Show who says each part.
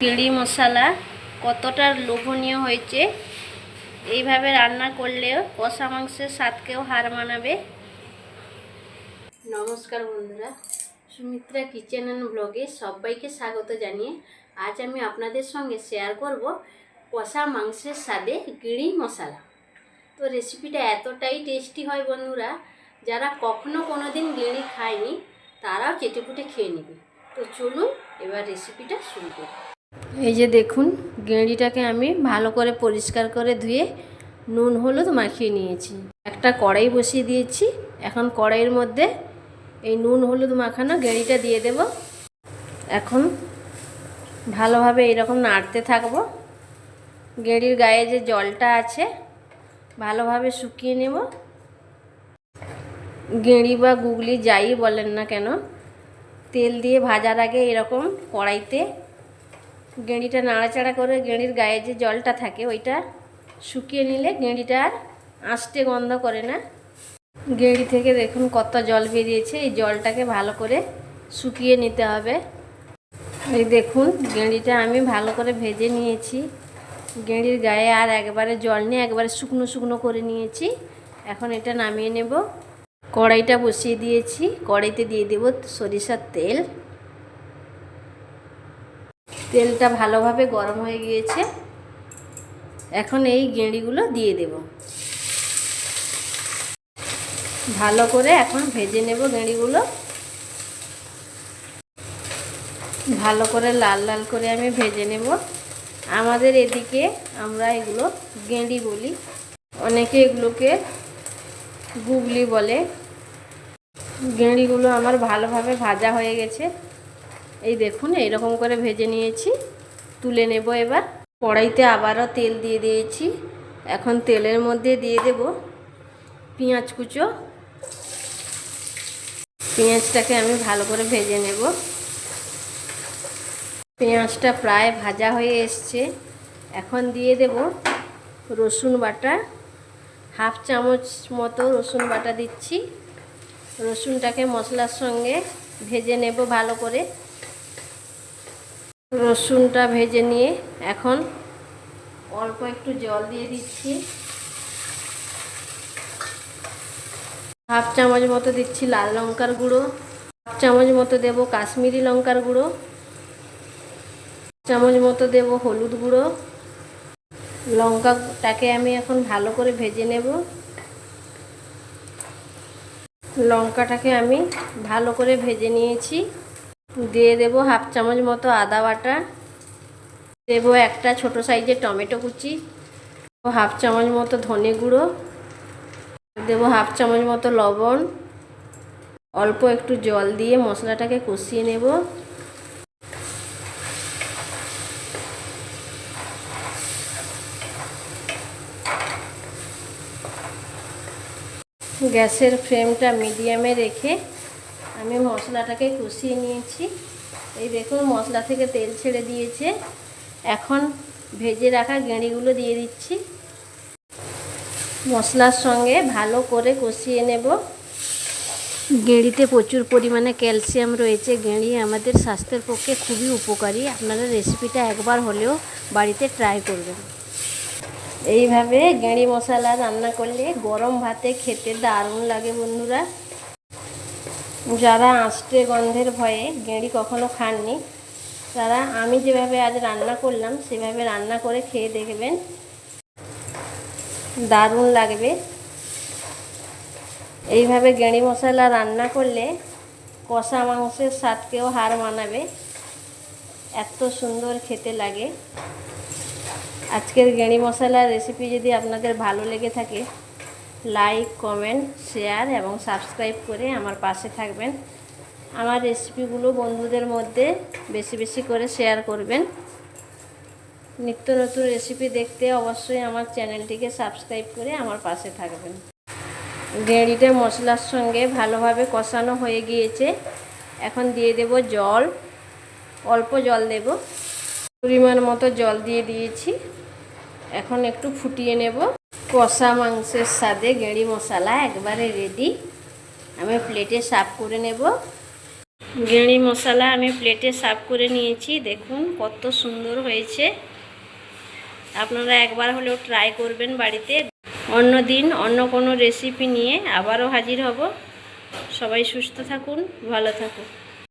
Speaker 1: গেঁড়ি মশলা কতটা লোভনীয় হয়েছে। এইভাবে রান্না করলেও কষা মাংসের স্বাদকেও হার মানাবে। নমস্কার বন্ধুরা, সুমিত্রা কিচেন অ্যান্ড ব্লগে সবাইকে স্বাগত জানিয়ে আজ আমি আপনাদের সঙ্গে শেয়ার করব কষা মাংসের স্বাদে গেঁড়ি মশলা। তো রেসিপিটা এতটাই টেস্টি হয় বন্ধুরা, যারা কখনো কোনো দিন গেঁড়ি খায়নি তারাও চেটেপুটে খেয়ে নেবে। তো চলুন এবার রেসিপিটা শুরু করি। এই যে দেখুন, গেঁড়িটাকে আমি ভালো করে পরিষ্কার করে ধুয়ে নুন হলুদ মাখিয়ে নিয়েছি। একটা কড়াই বসিয়ে দিয়েছি। এখন কড়াইয়ের মধ্যে এই নুন হলুদ মাখানো গেঁড়িটা দিয়ে দেব। এখন ভালোভাবে এরকম নাড়তে থাকবো। গেঁড়ির গায়ে যে জলটা আছে ভালোভাবে শুকিয়ে নেব। গেঁড়ি বা গুগলি যাই বলেন না কেন, তেল দিয়ে ভাজার আগে এরকম কড়াইতে গেঁড়িটা নাড়াচাড়া করে গেঁড়ির গায়ে যে জলটা থাকে ওইটা শুকিয়ে নিলে গেঁড়িটা আর আঁশটে গন্ধ করে না। গেঁড়ি থেকে দেখুন কত জল বেরিয়েছে। এই জলটাকে ভালো করে শুকিয়ে নিতে হবে। এই দেখুন, গেঁড়িটা আমি ভালো করে ভেজে নিয়েছি। গেঁড়ির গায়ে আর একবারে জল নিয়ে একবারে শুকনো শুকনো করে নিয়েছি। এখন এটা নামিয়ে নেব। কড়াইটা বসিয়ে দিয়েছি। কড়াইতে দিয়ে দেব সরিষার তেল। তেলটা ভালোভাবে গরম হয়ে গিয়েছে। এখন এই গেঁড়িগুলো দিয়ে দেব। ভালো করে এখন ভেজে নেব গেঁড়িগুলো। ভালো করে লাল লাল করে আমি ভেজে নেব। আমাদের এদিকে আমরা এগুলো গেঁড়ি বলি, অনেকে এগুলোকে গুগলি বলে। গেঁড়িগুলো আমার ভালোভাবে ভাজা হয়ে গেছে। এই দেখুন, এইরকম করে ভেজে নিয়েছি। তুলে নেব এবার। কড়াইতে আবারও তেল দিয়ে দিয়েছি। এখন তেলের মধ্যে দিয়ে দেব পেঁয়াজ কুচো। পেঁয়াজটাকে আমি ভালো করে ভেজে নেব। পেঁয়াজটা প্রায় ভাজা হয়ে এসছে। এখন দিয়ে দেব রসুন বাটা। হাফ চামচ মতো রসুন বাটা দিচ্ছি। রসুনটাকে মশলার সঙ্গে ভেজে নেব ভালো করে। রসুনটা ভেজে নিয়ে এখন অল্প একটু জল দিয়ে দিচ্ছি। হাফ চামচ মতো দিচ্ছি লাল লঙ্কার গুঁড়ো। হাফ চামচ মতো দেব কাশ্মীরি লঙ্কার গুঁড়ো। চামচ মতো দেব হলুদ গুঁড়ো। লঙ্কাটাকে আমি এখন ভালো করে ভেজে নেব। লঙ্কাটাকে আমি ভালো করে ভেজে নিয়েছি। দিয়ে দেব হাফ চামচ মতো আদা বাটা। দেব একটা ছোট সাইজের টমেটো কুচি। হাফ চামচ মতো ধনে গুঁড়ো। দেব হাফ চামচ মতো লবণ। অল্প একটু জল দিয়ে মশলাটাকে কষিয়ে নেব। গ্যাসের ফ্লেমটা মিডিয়ামে রেখে আমি মশলাটাকে কষিয়ে নিয়েছি। এই দেখুন, মশলা থেকে তেল ছেড়ে দিয়েছে। এখন ভেজে রাখা গেঁড়িগুলো দিয়ে দিচ্ছি। মশলার সঙ্গে ভালো করে কষিয়ে নেব। গেঁড়িতে প্রচুর পরিমাণে ক্যালসিয়াম রয়েছে। গেঁড়ি আমাদের স্বাস্থ্যের পক্ষে খুবই উপকারী। আপনারা রেসিপিটা একবার হলেও বাড়িতে ট্রাই করবেন। এইভাবে গেঁড়ি মশলা রান্না করলে গরম ভাতে খেতে দারুণ লাগে বন্ধুরা। যারা আঁশটে গন্ধের ভয়ে গেঁড়ি কখনো খাননি তারা আমি যেভাবে আজ রান্না করলাম সেভাবে রান্না করে খেয়ে দেখবেন, দারুণ লাগবে। এইভাবে গেঁড়ি মশলা রান্না করলে কষা মাংসের স্বাদকেও হার মানাবে। এত সুন্দর খেতে লাগে। আজকের গেঁড়ি মশলার রেসিপি যদি আপনাদের ভালো লেগে থাকে লাইক, কমেন্ট, শেয়ার এবং সাবস্ক্রাইব করে আমার পাশে থাকবেন। আমার রেসিপিগুলো বন্ধুদের মধ্যে বেশি বেশি করে শেয়ার করবেন। নিত্য নতুন রেসিপি দেখতে অবশ্যই আমার চ্যানেলটিকে সাবস্ক্রাইব করে আমার পাশে থাকবেন। গেঁড়িটা মশলার সঙ্গে ভালোভাবে কষানো হয়ে গিয়েছে। এখন দিয়ে দেব জল। অল্প জল দেব, পরিমাণ মতো জল দিয়ে দিয়েছি। এখন একটু ফুটিয়ে নেব। কষা মাংসের স্বাদে গেঁড়ি মশলা একবারে রেডি। আমি প্লেটে সার্ভ করে নেব। গেঁড়ি মশলা আমি প্লেটে সার্ভ করে নিয়েছি। দেখুন কত সুন্দর হয়েছে। আপনারা একবার হলেও ট্রাই করবেন বাড়িতে। অন্য দিন অন্য কোনো রেসিপি নিয়ে আবারও হাজির হব। সবাই সুস্থ থাকুন, ভালো থাকুন।